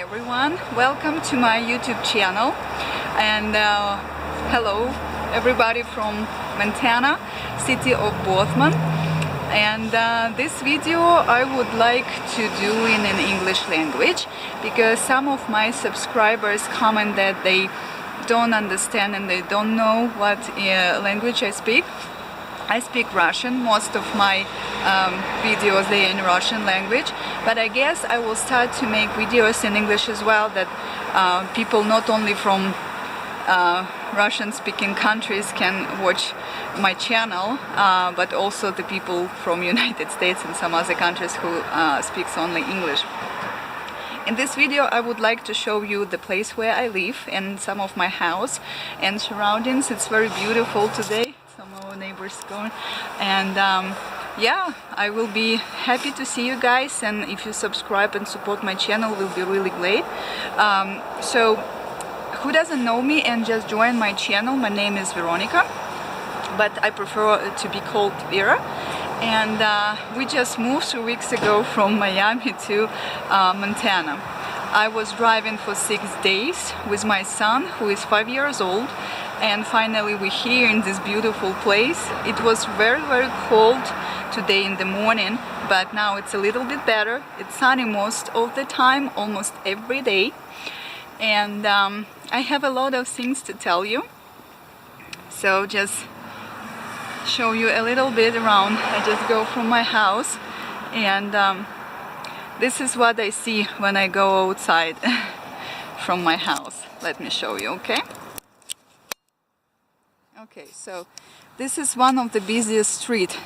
everyone, welcome to my YouTube channel, and hello everybody from Montana, city of Bozeman. And this video I would like to do in an English language because some of my subscribers comment that they don't understand and they don't know what language I speak. I speak Russian. Most of my videos they are in Russian language, but I guess I will start to make videos in English as well, that people not only from Russian-speaking countries can watch my channel, but also the people from United States and some other countries who speaks only English. In this video I would like to show you the place where I live and some of my house and surroundings. It's very beautiful today. Some of our neighbors going, and yeah, I will be happy to see you guys, and if you subscribe and support my channel will be really great. So who doesn't know me and just join my channel, my name is Veronica, but I prefer to be called Vera. And we just moved 2 weeks ago from Miami to Montana. I was driving for 6 days with my son, who is 5 years old, and finally we're here in this beautiful place. It was very cold today in the morning, but now it's a little bit better. It's sunny most of the time, almost every day, and I have a lot of things to tell you, so just show you a little bit around. I just go from my house, and this is what I see when I go outside from my house. Let me show you, okay? Okay, so this is one of the busiest street.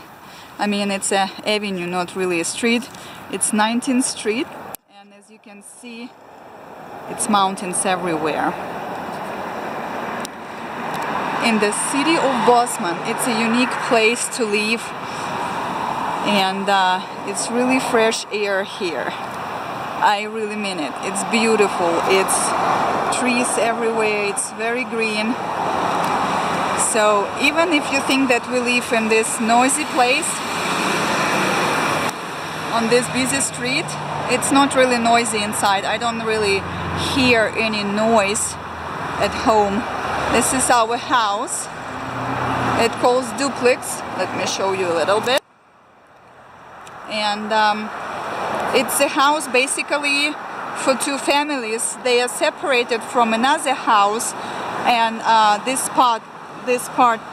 I mean, it's an avenue, not really a street. It's 19th Street, and as you can see, it's mountains everywhere. In the city of Bozeman, it's a unique place to live, and it's really fresh air here. I really mean it. It's beautiful. It's trees everywhere. It's very green. So even if you think that we live in this noisy place, on this busy street, it's not really noisy inside. I don't really hear any noise at home. This is our house. It calls duplex. Let me show you a little bit. And it's a house basically for two families. They are separated from another house, and this part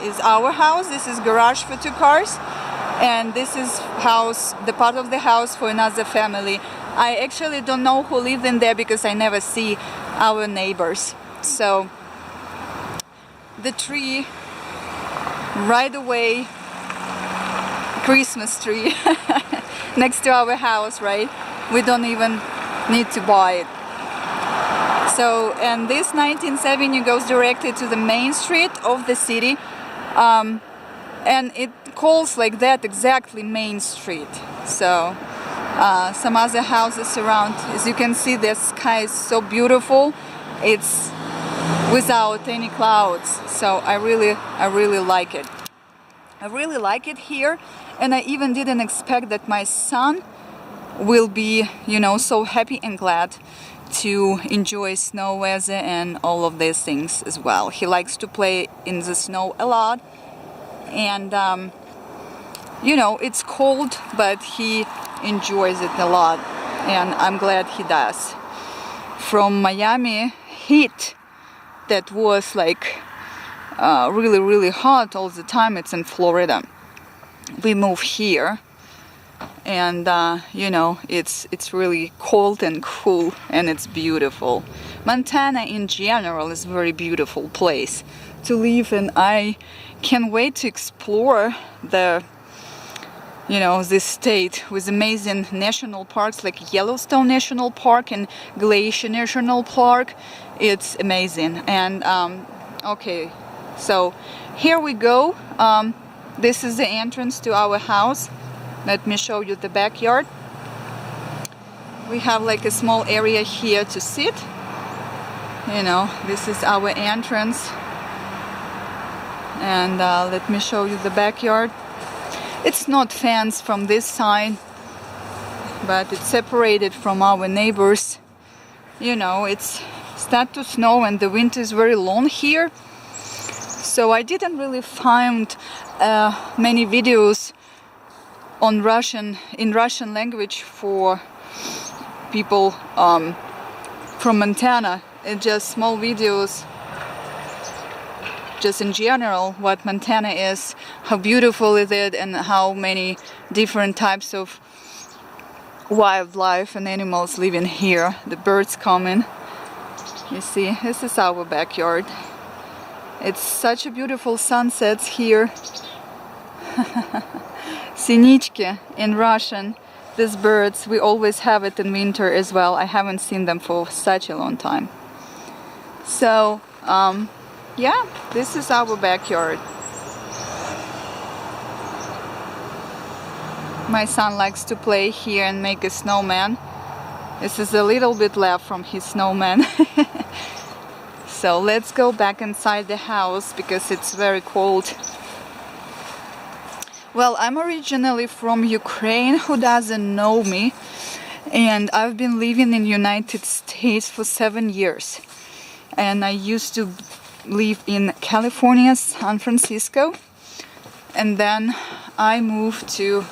is our house. This is garage for two cars, and this is house, the part of the house for another family. I actually don't know who lives in there because I never see our neighbors. So the tree right away, Christmas tree next to our house, right? We don't even need to buy it. So, and this 19th Avenue goes directly to the main street of the city, and it calls like that exactly Main Street. So some other houses around. As you can see, the sky is so beautiful. It's without any clouds, so I really like it. I really like it here, and I even didn't expect that my son will be, you know, so happy and glad to enjoy snow weather and all of these things as well. He likes to play in the snow a lot, and you know, it's cold, but he enjoys it a lot, and I'm glad he does. From Miami heat that was like really hot all the time, it's in Florida. We moved here, and you know, it's really cold and cool, and it's beautiful. Montana in general is a very beautiful place to live, and I can't wait to explore the, you know, this state with amazing national parks like Yellowstone National Park and Glacier National Park. It's amazing. And okay, so here we go. This is the entrance to our house. Let me show you the backyard. We have like a small area here to sit. You know, this is our entrance. And let me show you the backyard. It's not fenced from this side, but it's separated from our neighbors you know, it's start to snow and the winter is very long here. So I didn't really find many videos on in Russian language for people from Montana. It's just small videos, just in general, what Montana is, how beautiful it is, and how many different types of wildlife and animals live in here. The birds come in. You see, this is our backyard. It's such a beautiful sunsets here. Sinichki in Russian. These birds, we always have it in winter as well. I haven't seen them for such a long time. So, yeah, this is our backyard. My son likes to play here and make a snowman. This is a little bit left from his snowman. So let's go back inside the house because it's very cold. Well, I'm originally from Ukraine, who doesn't know me, and I've been living in the United States for 7 years. And I used to live in California, San Francisco, and then I moved to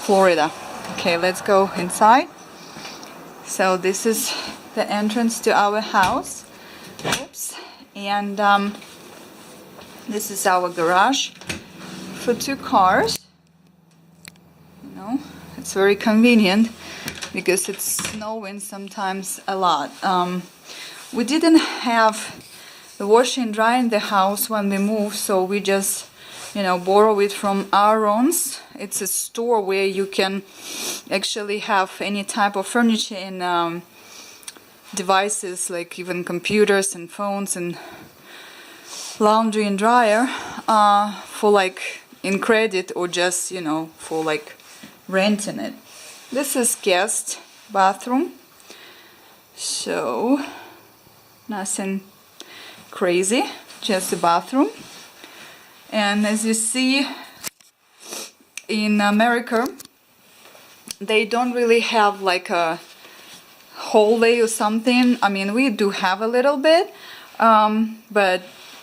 Florida. Okay, let's go inside. So this is the entrance to our house. Oops. And this is our garage for 2 cars. You know, it's very convenient because it's snowing sometimes a lot. We didn't have the washer and dryer in the house when we moved, so we just, you know, borrow it from Aaron's. It's a store where you can actually have any type of furniture and devices, like even computers and phones and laundry and dryer for like in credit or just, you know, for like renting it. This is guest bathroom, so nothing crazy, just a bathroom. And as you see, in America they don't really have like a hallway or something. I mean, we do have a little bit, but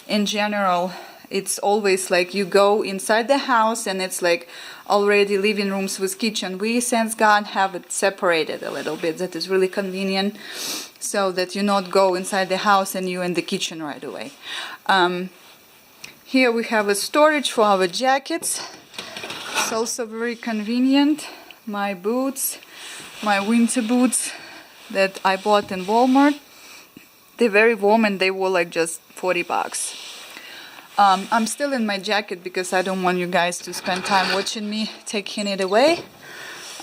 in general it's always like you go inside the house and it's like already living rooms with kitchen. We, thanks God, have it separated a little bit. That is really convenient, so that you not go inside the house and you in the kitchen right away. Here we have a storage for our jackets. It's also very convenient. My boots, my winter boots that I bought in Walmart. They're very warm and they were like just $40. I'm still in my jacket because I don't want you guys to spend time watching me taking it away.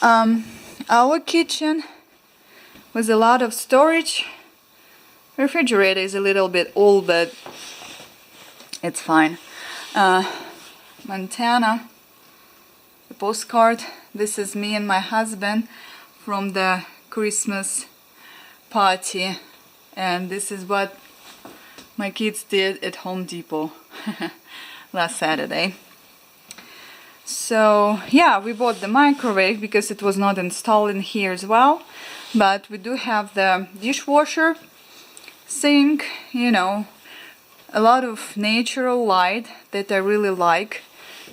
Our kitchen with a lot of storage. Refrigerator is a little bit old, but it's fine. Montana, the postcard. This is me and my husband from the Christmas party, and this is what my kids did at Home Depot last Saturday. So yeah, we bought the microwave because it was not installed in here as well, but we do have the dishwasher, sink, you know, a lot of natural light that I really like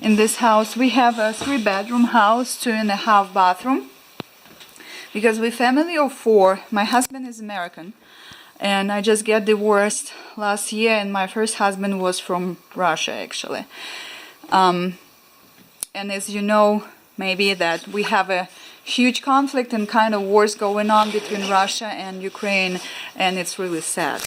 in this house. We have a 3-bedroom house, 2.5 bathroom, because we're family of 4. My husband is American and I just got divorced last year, and my first husband was from Russia actually. And as you know, maybe that we have a huge conflict and kind of wars going on between Russia and Ukraine, and it's really sad.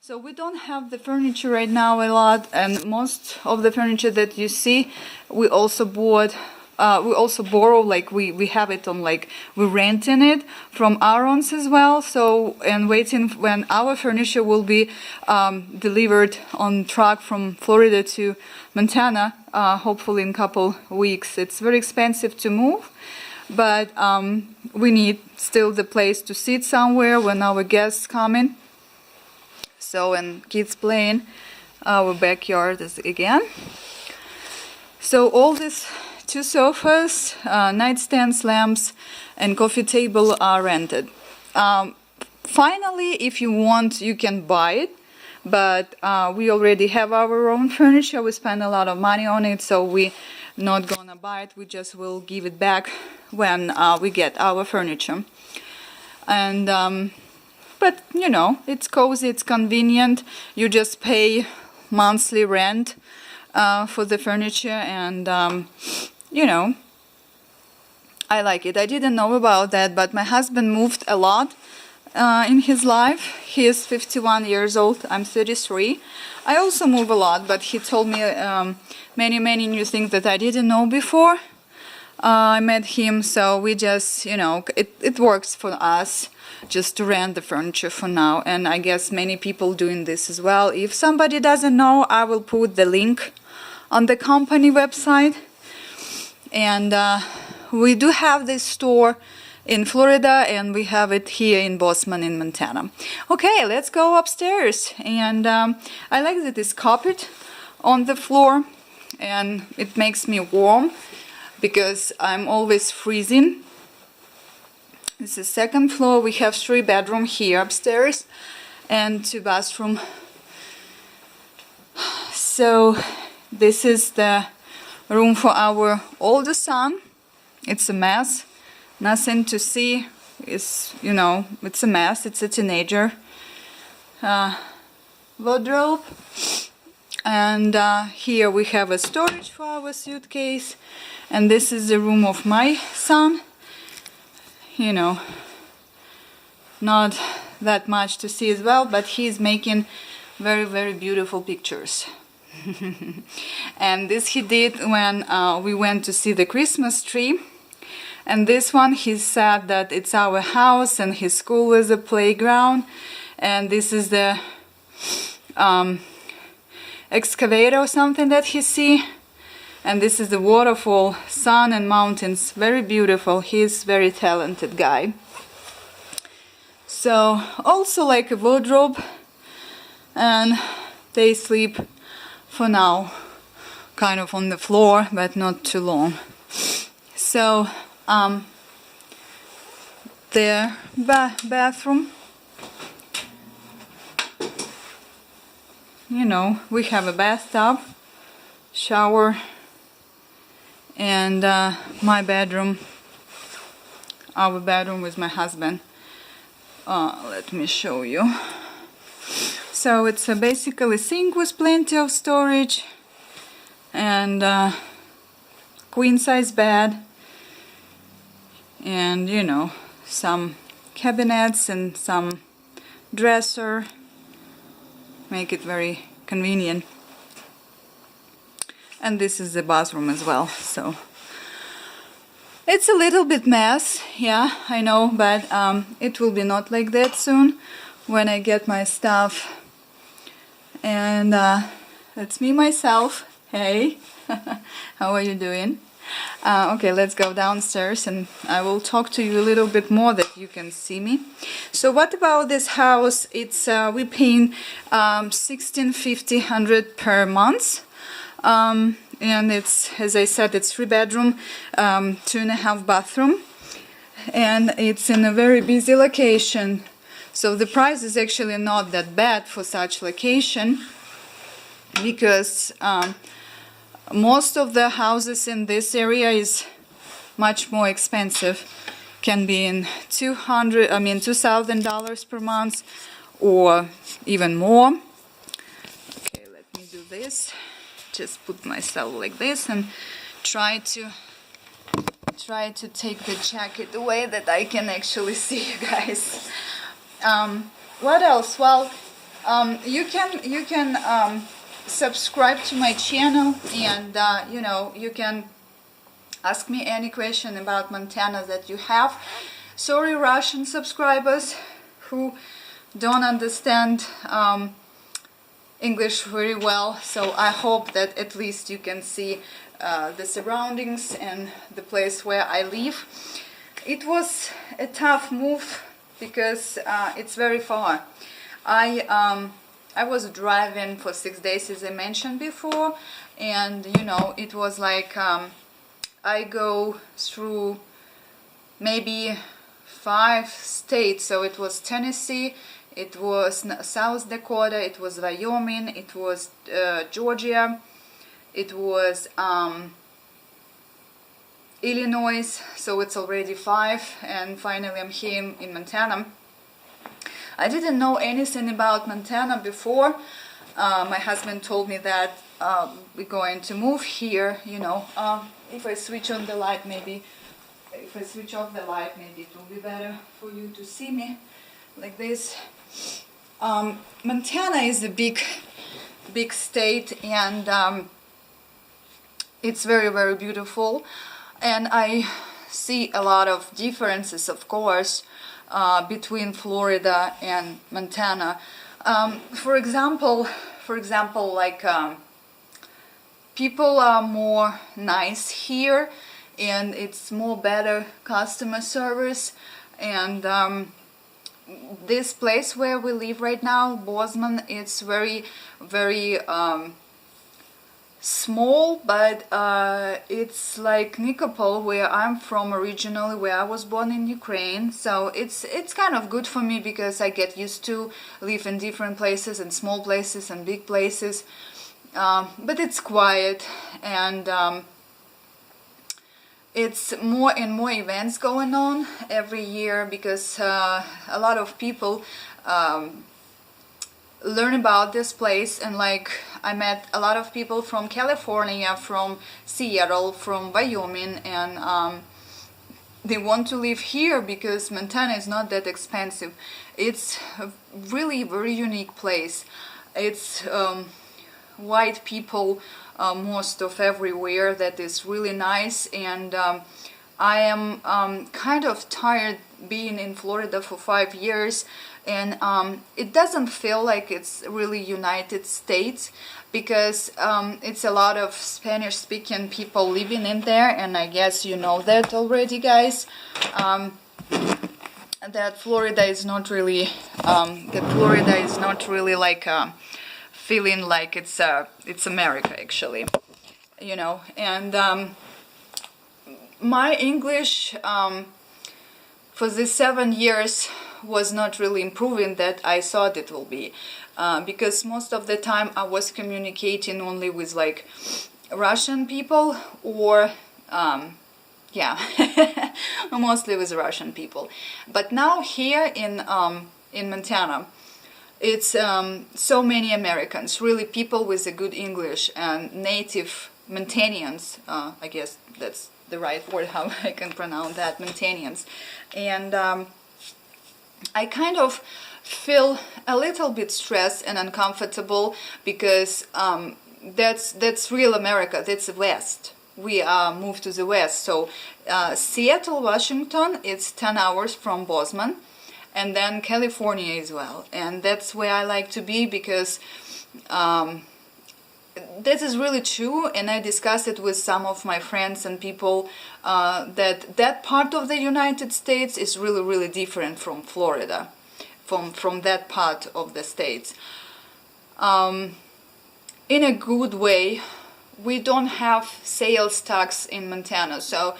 So we don't have the furniture right now a lot, and most of the furniture that you see, we also bought, we also borrow, like we have it on, like we're renting it from Aaron's as well. So, and waiting when our furniture will be delivered on truck from Florida to Montana, hopefully in a couple weeks. It's very expensive to move, but we need still the place to sit somewhere when our guests come in. So, and kids playing, our backyard is again. So all these 2 sofas, nightstands, lamps, and coffee table are rented. finally, if you want, you can buy it, but we already have our own furniture. We spend a lot of money on it, so we not gonna buy it. We just will give it back when we get our furniture. And but you know, it's cozy, it's convenient. You just pay monthly rent for the furniture, and you know, I like it. I didn't know about that, but my husband moved a lot in his life. He is 51 years old. I'm 33. I also move a lot, but he told me many new things that I didn't know before I met him. So we just, you know, it works for us just to rent the furniture for now. And I guess many people doing this as well. If somebody doesn't know, I will put the link on the company website. And we do have this store in Florida, and we have it here in Bozeman in Montana. Okay, let's go upstairs. And I like that this carpet on the floor, and it makes me warm because I'm always freezing. This is second floor. We have 3 bedrooms here upstairs and 2 bathrooms. So this is the room for our oldest son. It's a mess. Nothing to see. It's, you know, it's a mess. It's a teenager. Wardrobe. And here we have a storage for our suitcase. And this is the room of my son. You know, not that much to see as well, but he's making very beautiful pictures. And this he did when we went to see the Christmas tree. And this one, he said that it's our house and his school is a playground. And this is the excavator or something that he see. And this is the waterfall, sun and mountains, very beautiful. He's very talented guy. So also like a wardrobe, and they sleep for now kind of on the floor, but not too long. So their bathroom, you know, we have a bathtub, shower, and my bedroom, our bedroom with my husband. Let me show you. So it's basically a sink with plenty of storage, and queen size bed, and you know, some cabinets and some dresser, make it very convenient. And this is the bathroom as well. So it's a little bit mess, yeah, I know, but it will be not like that soon when I get my stuff. And that's me myself. Hey, how are you doing? Okay, let's go downstairs and I will talk to you a little bit more that you can see me. So what about this house? It's we paying $1,650 per month. And it's, as I said, it's 3 bedroom, 2.5 bathroom, and it's in a very busy location. So the price is actually not that bad for such location, because most of the houses in this area is much more expensive. Can be in $2,000 per month or even more. Okay, let me do this. Just put myself like this and try to take the jacket away that I can actually see you guys. What else? Well, you can subscribe to my channel, and you know, you can ask me any question about Montana that you have. Sorry, Russian subscribers who don't understand English very well, so I hope that at least you can see the surroundings and the place where I live. It was a tough move because it's very far. I was driving for 6 days, as I mentioned before, and you know, it was like I go through maybe 5 states. So it was Tennessee, it was South Dakota, it was Wyoming, it was Georgia, it was Illinois, so it's already 5, and finally I'm here in Montana. I didn't know anything about Montana before. My husband told me that we're going to move here, you know. If I switch on the light, maybe, if I switch off the light, maybe it will be better for you to see me like this. Montana is a big state, and it's very, very beautiful. And I see a lot of differences, of course, between Florida and Montana. For example, like people are more nice here, and it's more better customer service. And this place where we live right now, Bozeman, it's very, very small, but it's like Nikopol, where I'm from originally, where I was born in Ukraine. So it's kind of good for me because I get used to live in different places, and small places and big places. But it's quiet, and it's more and more events going on every year, because a lot of people learn about this place. And like, I met a lot of people from California, from Seattle, from Wyoming, and they want to live here because Montana is not that expensive. It's a really very unique place. It's white people most of everywhere. That is really nice. And I am kind of tired being in Florida for 5 years, and it doesn't feel like it's really United States, because it's a lot of Spanish-speaking people living in there, and I guess you know that already, guys. That Florida is not really like feeling like it's America, actually, you know. And my English for these 7 years was not really improving that I thought it will be, because most of the time I was communicating only with like Russian people, or yeah, mostly with Russian people. But now here in Montana, it's so many Americans, really people with a good English, and native Montanians, I guess that's the right word, how I can pronounce that, Montanians. And I kind of feel a little bit stressed and uncomfortable, because that's real America, that's the West. We moved to the West. So Seattle, Washington, it's 10 hours from Bozeman, and then California as well. And that's where I like to be, because this is really true, and I discussed it with some of my friends and people, that part of the United States is really, really different from Florida, from that part of the States. In a good way, we don't have sales tax in Montana, so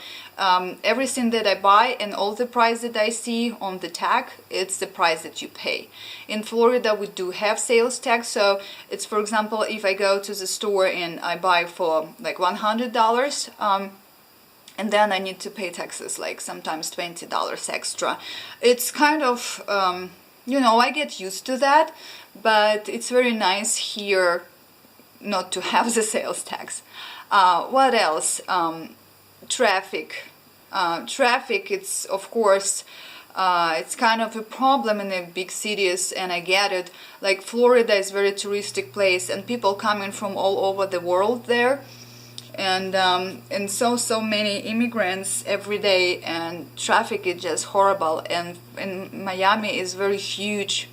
everything that I buy and all the price that I see on the tag, it's the price that you pay. In Florida, we do have sales tax, so it's, for example, if I go to the store and I buy for like $100, and then I need to pay taxes, like sometimes $20 extra. It's kind of, you know, I get used to that, but it's very nice here not to have the sales tax. What else? Traffic. Traffic, it's of course, it's kind of a problem in the big cities, and I get it. Like Florida is a very touristic place, and people coming from all over the world there, and so many immigrants every day, and traffic is just horrible. And Miami is very huge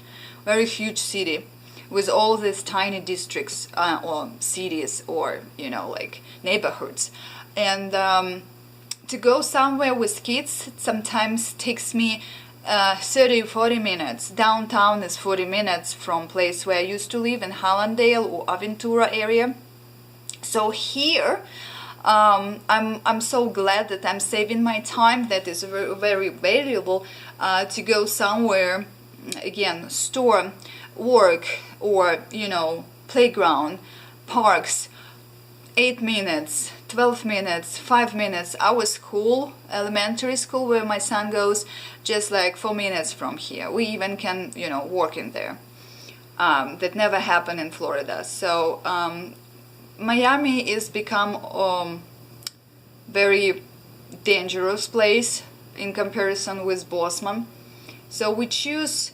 city, with all these tiny districts, or cities, or, you know, like neighborhoods. And to go somewhere with kids, it sometimes takes me 30-40 minutes. Downtown is 40 minutes from place where I used to live in Hallandale or Aventura area. So here, I'm so glad that I'm saving my time that is very, very valuable to go somewhere, again, store, work, or, you know, playground, parks, 8 minutes, 12 minutes, 5 minutes. Our school, elementary school where my son goes, just like 4 minutes from here. We even can, you know, walk in there. That never happened in Florida. So Miami is become very dangerous place in comparison with Bozeman. So we choose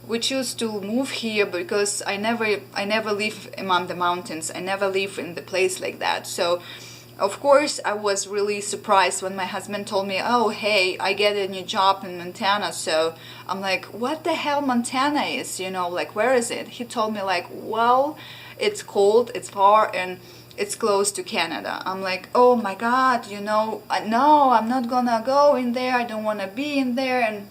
to move here because I never live among the mountains. I never live in the place like that. So of course I was really surprised when my husband told me, oh hey, I get a new job in Montana. So I'm like, what the hell Montana is, you know, like where is it? He told me like, well, it's cold, it's far, and it's close to Canada. I'm like, oh my god, you know, no, I'm not gonna go in there, I don't want to be in there.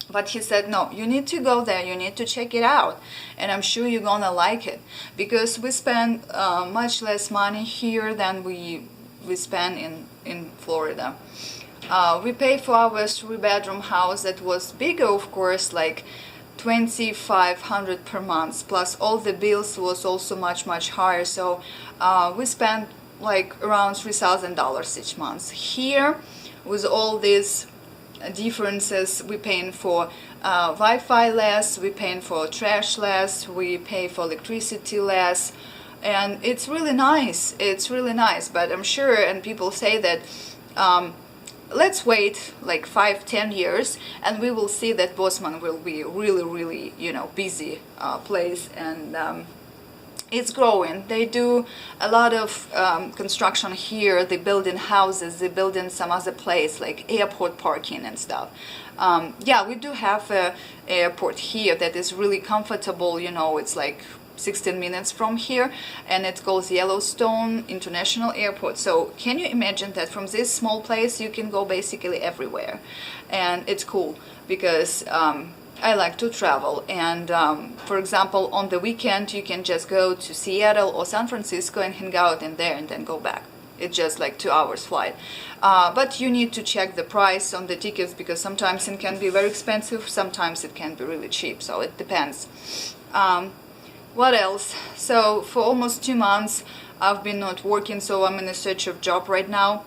But he said, no, you need to go there, you need to check it out, and I'm sure you're gonna like it, because we spend much less money here than we spend in Florida. We pay for our 3-bedroom house that was bigger, of course, like $2,500 per month, plus all the bills was also much higher. So we spent like around $3,000 each month. Here, with all these differences, we paying for Wi-Fi less, we paying for trash less, we pay for electricity less, and it's really nice. It's really nice. But I'm sure, and people say that let's wait like 5-10 years and we will see that Bozeman will be really, you know, busy place, and it's growing. They do a lot of construction here. They build in houses, they build in some other place like airport parking and stuff. Yeah, we do have a airport here that is really comfortable, you know, it's like 16 minutes from here, and it goes Yellowstone International Airport. So can you imagine that from this small place you can go basically everywhere? And it's cool because I like to travel, and for example, on the weekend you can just go to Seattle or San Francisco and hang out in there and then go back. It's just like 2 hours flight, but you need to check the price on the tickets, because sometimes it can be very expensive, sometimes it can be really cheap, so it depends. What else? So for almost 2 months I've been not working, so I'm in a search of job right now.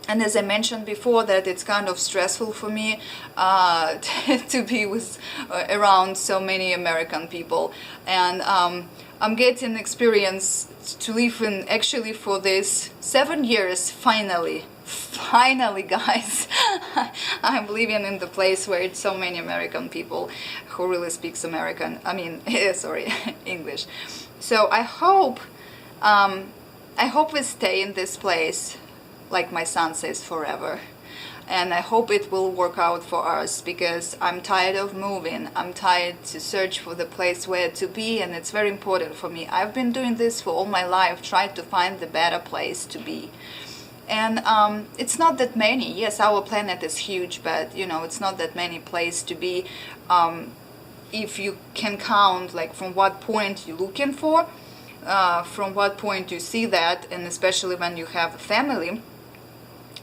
And as I mentioned before, that it's kind of stressful for me to be with around so many American people, and I'm getting experience to live in, actually for this 7 years, finally guys, I'm living in the place where it's so many American people who really speaks American, I mean, sorry, English. So I hope we stay in this place, like my son says, forever. And I hope it will work out for us, because I'm tired of moving. I'm tired to search for the place where to be, and it's very important for me. I've been doing this for all my life, trying to find the better place to be. And it's not that many. Yes, our planet is huge, but you know, it's not that many places to be. If you can count, like from what point you're looking for, from what point you see that, and especially when you have a family.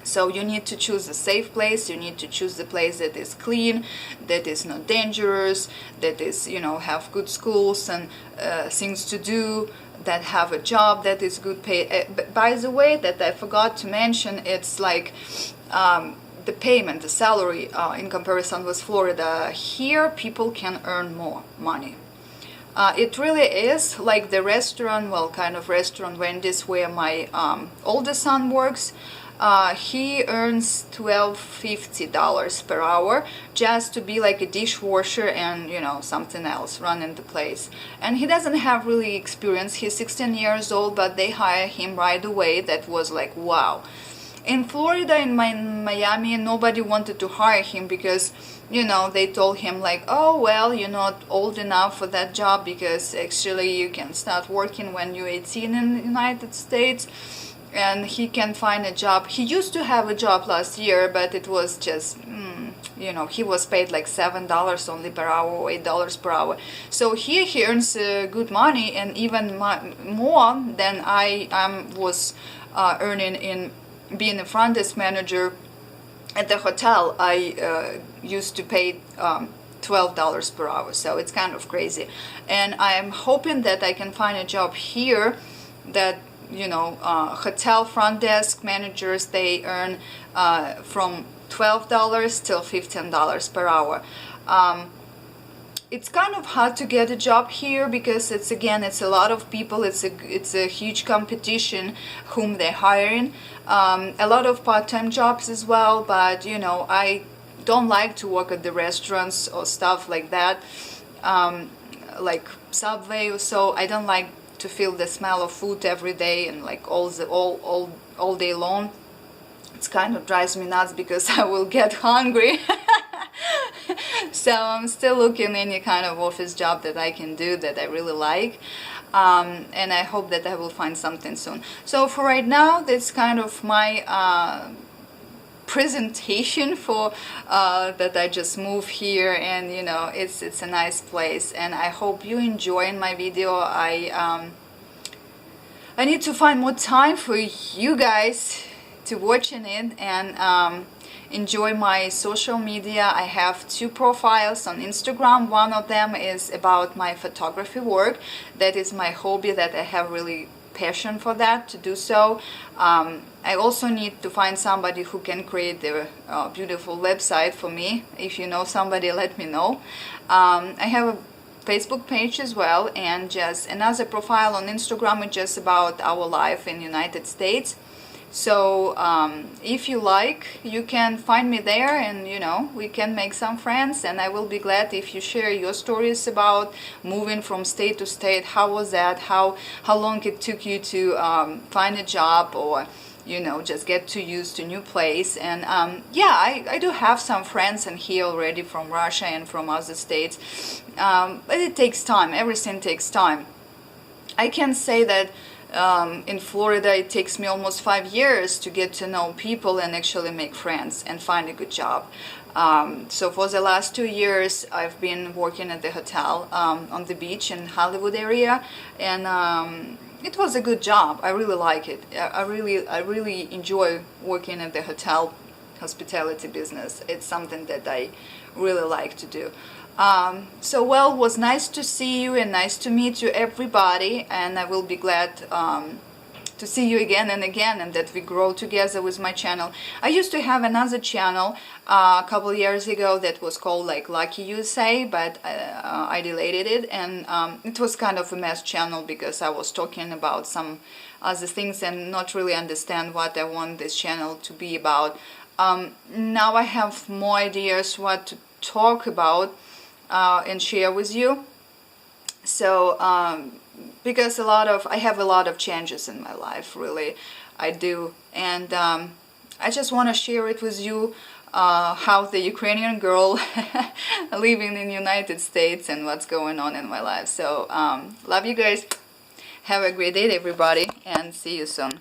So you need to choose a safe place, you need to choose the place that is clean, that is not dangerous, that is, you know, have good schools and things to do, that have a job that is good pay. By the way, that I forgot to mention, it's like the payment, the salary in comparison with Florida. Here people can earn more money. It really is like the restaurant, well, kind of restaurant Wendy's, where my oldest son works. He earns $12.50 per hour just to be like a dishwasher and, you know, something else running the place. And he doesn't have really experience. He's 16 years old, but they hire him right away. That was like, wow. In Florida, in Miami, nobody wanted to hire him because, you know, they told him like, oh, well, you're not old enough for that job, because actually you can start working when you're 18 in the United States. and he can find a job. He used to have a job last year, but it was just you know, he was paid like $7 only per hour or $8 per hour. So here he earns good money, and even more than I was earning in being a front desk manager at the hotel. I used to pay $12 per hour, so it's kind of crazy. And I am hoping that I can find a job here that, you know, hotel front desk managers, they earn from $12 till $15 per hour. It's kind of hard to get a job here because it's a lot of people. It's a huge competition whom they're hiring. A lot of part-time jobs as well, but you know, I don't like to work at the restaurants or stuff like that, like Subway or so. I don't like to feel the smell of food every day and like all day long. It kind of drives me nuts because I will get hungry. So I'm still looking any kind of office job that I can do that I really like, and I hope that I will find something soon. So for right now, that's kind of my presentation for that I just moved here, and you know, it's a nice place, and I hope you enjoying my video. I need to find more time for you guys to watching it and enjoy my social media. I have 2 profiles on Instagram. One of them is about my photography work. That is my hobby, that I have really passion for that, to do so. I also need to find somebody who can create the beautiful website for me. If you know somebody, let me know. I have a Facebook page as well, and just another profile on Instagram, which is about our life in United States. So if you like, you can find me there, and you know, we can make some friends, and I will be glad if you share your stories about moving from state to state. How was that? How long it took you to find a job, or you know, just get to used to new place. And yeah, I do have some friends in here already from Russia and from other states, but it takes time. Everything takes time. I can say that in Florida it takes me almost 5 years to get to know people and actually make friends and find a good job. So for the last 2 years I've been working at the hotel on the beach in Hollywood area, and it was a good job. I really like it. I really enjoy working at the hotel hospitality business. It's something that I really like to do. So well, it was nice to see you and nice to meet you, everybody, and I will be glad to see you again and again, and that we grow together with my channel. I used to have another channel a couple years ago that was called like Lucky USA, but I deleted it, and it was kind of a mess channel because I was talking about some other things and not really understand what I want this channel to be about. Now I have more ideas what to talk about and share with you. So because I have a lot of changes in my life, really, I do, and I just want to share it with you, how the Ukrainian girl living in the United States and what's going on in my life. So love you guys, have a great day everybody, and see you soon.